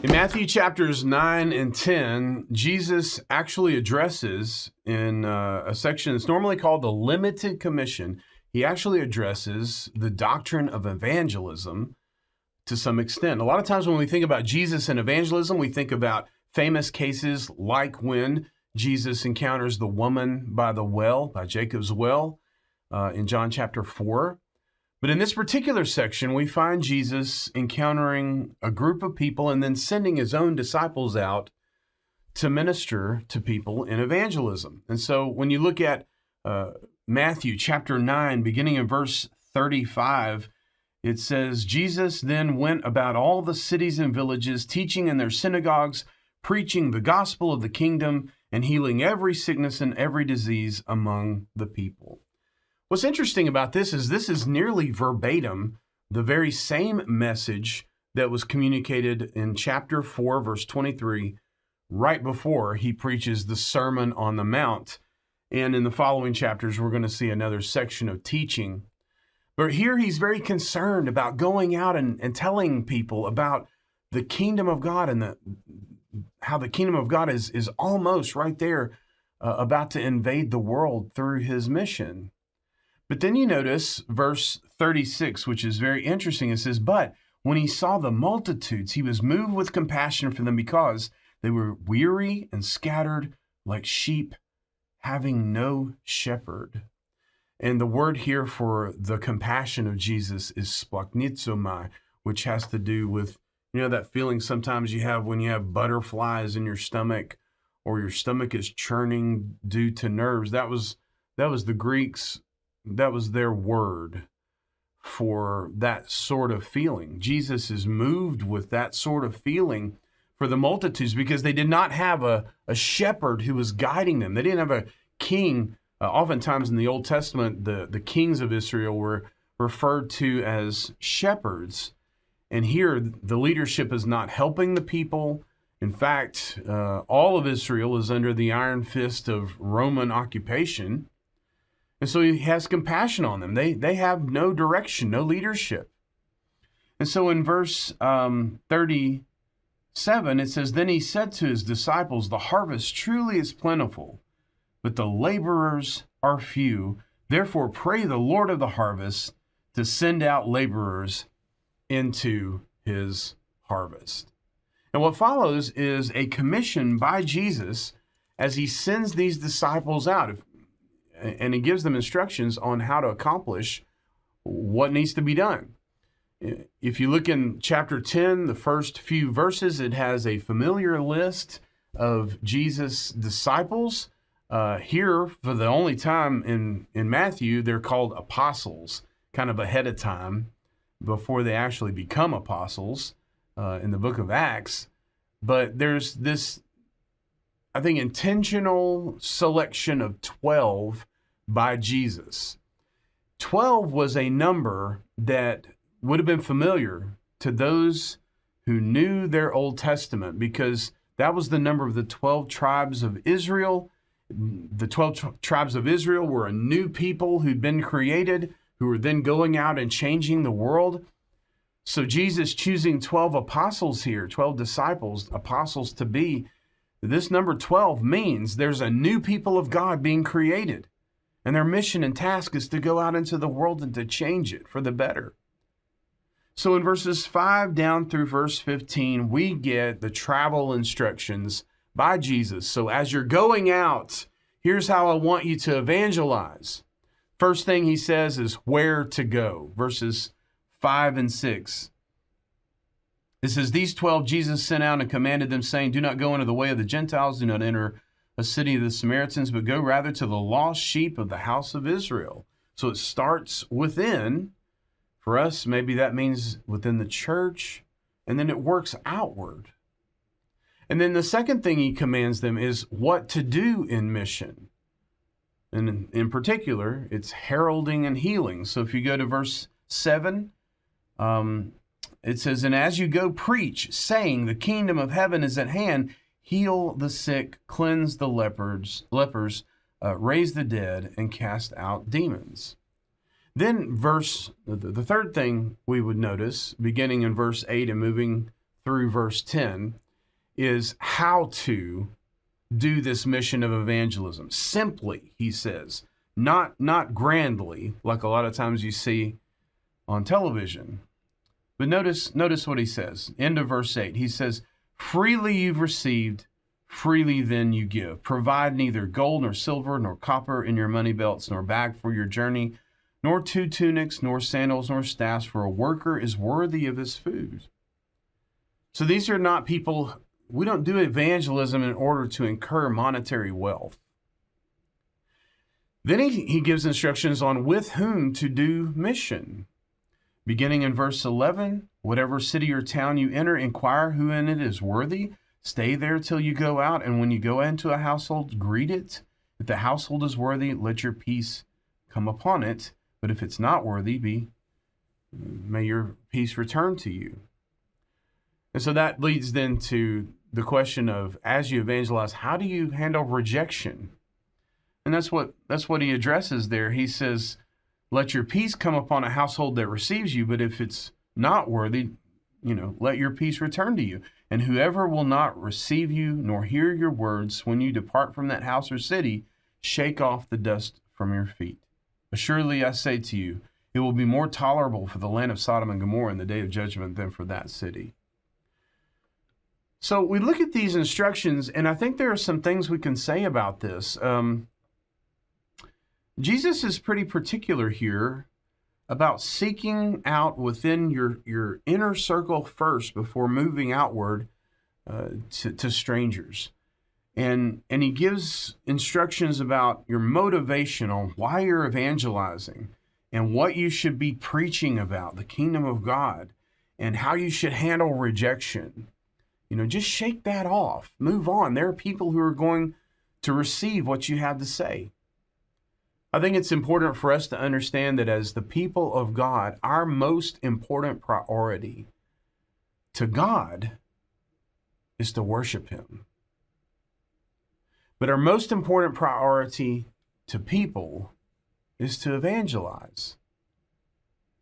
In Matthew chapters 9 and 10, Jesus actually addresses in a section that's normally called the Limited Commission, he actually addresses the doctrine of evangelism to some extent. A lot of times when we think about Jesus and evangelism, we think about famous cases like when Jesus encounters the woman by the well, by Jacob's well, in John chapter 4. But in this particular section, we find Jesus encountering a group of people and then sending his own disciples out to minister to people in evangelism. And so when you look at Matthew chapter 9, beginning in verse 35, it says, Jesus then went about all the cities and villages, teaching in their synagogues, preaching the gospel of the kingdom, and healing every sickness and every disease among the people. What's interesting about this is nearly verbatim the very same message that was communicated in chapter 4, verse 23, right before he preaches the Sermon on the Mount. And in the following chapters, we're going to see another section of teaching. But here he's very concerned about going out and telling people about the kingdom of God and how the kingdom of God is almost right there about to invade the world through his mission. But then you notice verse 36, which is very interesting. It says, but when he saw the multitudes, he was moved with compassion for them because they were weary and scattered like sheep having no shepherd. And the word here for the compassion of Jesus is splachnizomai, which has to do with, that feeling sometimes you have when you have butterflies in your stomach or your stomach is churning due to nerves. That was the Greeks. That was their word for that sort of feeling. Jesus is moved with that sort of feeling for the multitudes because they did not have a shepherd who was guiding them. They didn't have a king. Oftentimes in the Old Testament, the kings of Israel were referred to as shepherds. And here, the leadership is not helping the people. In fact, all of Israel is under the iron fist of Roman occupation. And so he has compassion on them. They have no direction, no leadership. And so in verse 37, it says, then he said to his disciples, the harvest truly is plentiful, but the laborers are few. Therefore pray the Lord of the harvest to send out laborers into his harvest. And what follows is a commission by Jesus as he sends these disciples out. And he gives them instructions on how to accomplish what needs to be done. If you look in chapter 10, the first few verses, it has a familiar list of Jesus' disciples. Here, for the only time in Matthew, they're called apostles, kind of ahead of time before they actually become apostles in the book of Acts. But there's this, I think, intentional selection of 12 by Jesus. 12 was a number that would have been familiar to those who knew their Old Testament because that was the number of the 12 tribes of Israel. The 12 tribes of Israel were a new people who'd been created, who were then going out and changing the world. So Jesus choosing 12 apostles here, 12 disciples, apostles to be, this number 12 means there's a new people of God being created. And their mission and task is to go out into the world and to change it for the better. So in verses 5 down through verse 15, we get the travel instructions by Jesus. So as you're going out, here's how I want you to evangelize. First thing he says is where to go. Verses 5 and 6. It says, these 12 Jesus sent out and commanded them, saying, do not go into the way of the Gentiles, do not enter a city of the Samaritans, but go rather to the lost sheep of the house of Israel. So it starts within. For us, maybe that means within the church, and then it works outward. And then the second thing he commands them is what to do in mission. And in particular, it's heralding and healing. So if you go to verse 7, it says, and as you go preach, saying the kingdom of heaven is at hand, heal the sick, cleanse the lepers, raise the dead, and cast out demons. Then the third thing we would notice, beginning in verse 8 and moving through verse 10 is how to do this mission of evangelism. Simply, he says, not grandly, like a lot of times you see on television. But notice what he says. End of verse 8. He says, freely you've received, freely then you give. Provide neither gold nor silver nor copper in your money belts, nor bag for your journey, nor 2 tunics, nor sandals, nor staffs, for a worker is worthy of his food. So these are not people, we don't do evangelism in order to incur monetary wealth. Then he gives instructions on with whom to do mission. Beginning in verse 11, whatever city or town you enter, inquire who in it is worthy. Stay there till you go out, and when you go into a household, greet it. If the household is worthy, let your peace come upon it. But if it's not worthy, may your peace return to you. And so that leads then to the question of, as you evangelize, how do you handle rejection? And that's what he addresses there. He says, let your peace come upon a household that receives you, but if it's not worthy, let your peace return to you. And whoever will not receive you nor hear your words when you depart from that house or city, shake off the dust from your feet. Assuredly, I say to you, it will be more tolerable for the land of Sodom and Gomorrah in the day of judgment than for that city. So we look at these instructions, and I think there are some things we can say about this. Jesus is pretty particular here about seeking out within your inner circle first before moving outward to strangers. And he gives instructions about your motivation on why you're evangelizing and what you should be preaching about, the kingdom of God, and how you should handle rejection. Just shake that off. Move on. There are people who are going to receive what you have to say. I think it's important for us to understand that as the people of God, our most important priority to God is to worship Him. But our most important priority to people is to evangelize.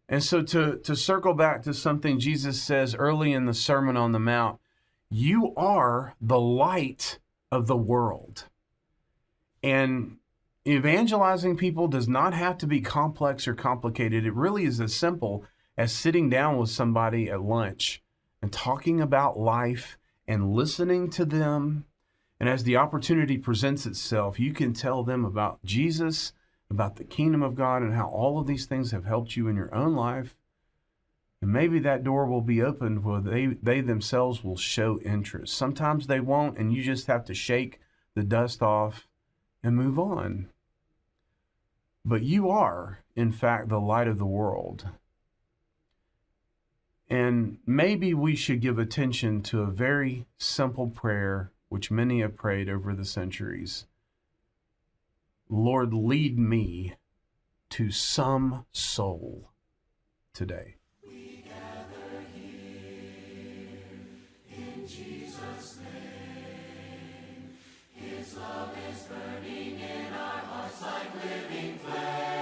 And so to circle back to something Jesus says early in the Sermon on the Mount, you are the light of the world. And evangelizing people does not have to be complex or complicated. It really is as simple as sitting down with somebody at lunch and talking about life and listening to them. And as the opportunity presents itself, you can tell them about Jesus, about the kingdom of God, and how all of these things have helped you in your own life. And maybe that door will be opened where they themselves will show interest. Sometimes they won't, and you just have to shake the dust off and move on. But you are, in fact, the light of the world. And maybe we should give attention to a very simple prayer which many have prayed over the centuries. Lord, lead me to some soul today. We gather here in Jesus' name. His love is burning in our hearts like living flame.